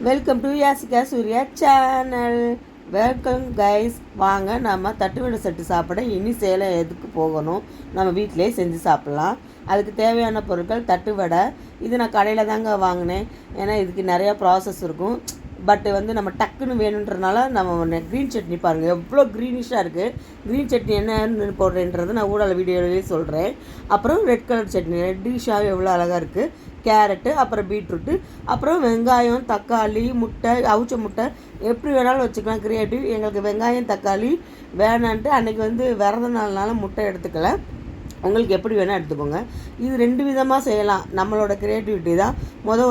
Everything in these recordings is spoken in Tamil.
Welcome to Yasika Surya channel. Welcome guys. வாங்க நம்ம தட்டுவடை செட்டு சாப்பிட இனி சேலம் எதுக்கு போகணும், நம்ம வீட்டிலே செஞ்சு சாப்பிட்லாம். அதுக்கு தேவையான பொருட்கள் தட்டுவடை. இது நான் கடையில் தாங்க வாங்கினேன், ஏன்னா இதுக்கு நிறையா ப்ராசஸ் இருக்கும். பட்டு நம்ம டக்குன்னு வேணுன்றனால நம்ம க்ரீன் சட்னி பாருங்கள் எவ்வளோ க்ரீனிஷாக இருக்குது. க்ரீன் சட்னி என்னன்னு போடுறேன்றது நான் ஊடால வீடியோவிலேயே சொல்கிறேன். அப்புறம் ரெட் கலர் சட்னி ரெட்டிஷாக எவ்வளோ அழகாக இருக்குது. கேரட்டு, அப்புறம் பீட்ரூட்டு, அப்புறம் வெங்காயம், தக்காளி, முட்டை, அவிச்ச முட்டை எப்படி வேணாலும் வச்சுக்கலாம். கிரியேட்டிவ். எங்களுக்கு வெங்காயம் தக்காளி வேணான்ட்டு அன்றைக்கி விரத நாள்னால முட்டை எடுத்துக்கல. உங்களுக்கு எப்படி வேணால் எடுத்துக்கோங்க. இது 2 விதமாக செய்யலாம். நம்மளோட க்ரியேட்டிவிட்டி தான்.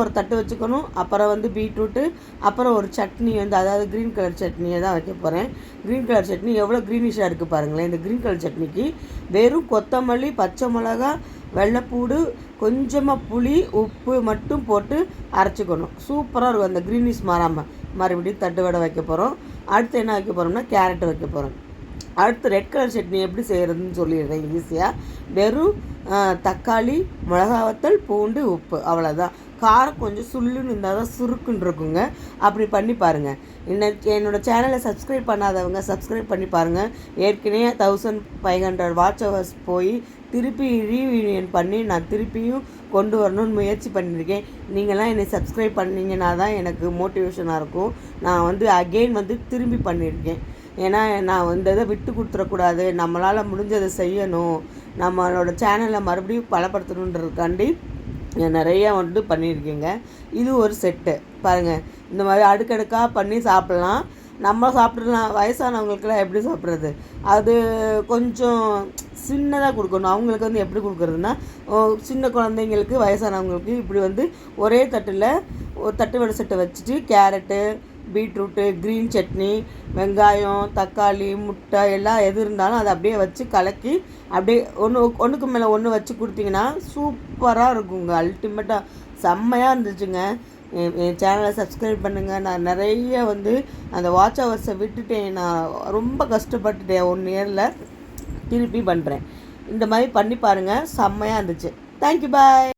ஒரு தட்டு வச்சுக்கணும், அப்புறம் பீட்ரூட்டு, அப்புறம் ஒரு சட்னி அதாவது க்ரீன் கலர் சட்னியை தான் வைக்க போகிறேன். க்ரீன் கலர் சட்னி எவ்வளோ க்ரீனிஷாக இருக்குது பாருங்களேன். இந்த க்ரீன் கலர் சட்னிக்கு வெறும் கொத்தமல்லி, பச்சை மிளகா, வெள்ளைப்பூடு, கொஞ்சமாக புளி, உப்பு மட்டும் போட்டு அரைச்சிக்கணும். சூப்பராக இருக்கும். அந்த க்ரீனிஷ் மாறாமல் மறுபடியும் தட்டு வடை வைக்க போகிறோம். அடுத்து என்ன வைக்க போகிறோம்னா கேரட் வைக்க போகிறோம். அடுத்து ரெட் கலர் சட்னி எப்படி செய்கிறதுன்னு சொல்லிடுறேன் ஈஸியாக. வெறும் தக்காளி, மிளகா வத்தல், பூண்டு, உப்பு, அவ்வளோதான். காரம் கொஞ்சம் சுள்ளுன்னு இருந்தால் தான் சுருக்குன்னு இருக்குங்க. அப்படி பண்ணி பாருங்கள். என்னோடய சேனலை சப்ஸ்கிரைப் பண்ணாதவங்க சப்ஸ்கிரைப் பண்ணி பாருங்கள். ஏற்கனவே 1500 வாட்ச் ஹவர்ஸ் போய் திருப்பி ரீயூனியன் பண்ணி நான் திருப்பியும் கொண்டு வரணும்னு முயற்சி பண்ணியிருக்கேன். நீங்களாம் என்னை சப்ஸ்கிரைப் பண்ணிங்கன்னா தான் எனக்கு மோட்டிவேஷனாக இருக்கும். நான் அகெயின் திரும்பி பண்ணியிருக்கேன். ஏன்னா நான் இதை விட்டு கொடுத்துடக்கூடாது, நம்மளால் முடிஞ்சதை செய்யணும், நம்மளோட சேனலை மறுபடியும் பலப்படுத்தணுன்றதுக்காண்டி நிறையா பண்ணியிருக்கேங்க. இது ஒரு செட்டு பாருங்கள். இந்த மாதிரி அடுக்கடுக்காக பண்ணி சாப்பிட்லாம். நம்ம சாப்பிட்றலாம். வயசானவங்களுக்கெல்லாம் எப்படி சாப்பிட்றது, அது கொஞ்சம் சின்னதாக கொடுக்கணும். அவங்களுக்கு எப்படி கொடுக்குறதுன்னா, சின்ன குழந்தைங்களுக்கு, வயசானவங்களுக்கு இப்படி ஒரே தட்டில் ஒரு தட்டு வடை செட்டை வச்சுட்டு கேரட்டு, பீட்ரூட்டு, க்ரீன் சட்னி, வெங்காயம், தக்காளி, முட்டை எல்லாம் எது இருந்தாலும் அதை அப்படியே வச்சு கலக்கி அப்படியே ஒன்றுக்கு மேலே ஒன்று வச்சு கொடுத்தீங்கன்னா சூப்பராக இருக்குங்க. அல்டிமேட்டாக செம்மையாக இருந்துச்சுங்க. என் சேனலை சப்ஸ்கிரைப் பண்ணுங்கள். நான் நிறைய அந்த வாட்ச் ஹவர்ஸை விட்டுட்டேன். நான் ரொம்ப கஷ்டப்பட்டுட்டேன். 1 இயரில் திருப்பி பண்ணுறேன். இந்த மாதிரி பண்ணி பாருங்கள், செம்மையாக இருந்துச்சு. தேங்க்யூ, பாய்.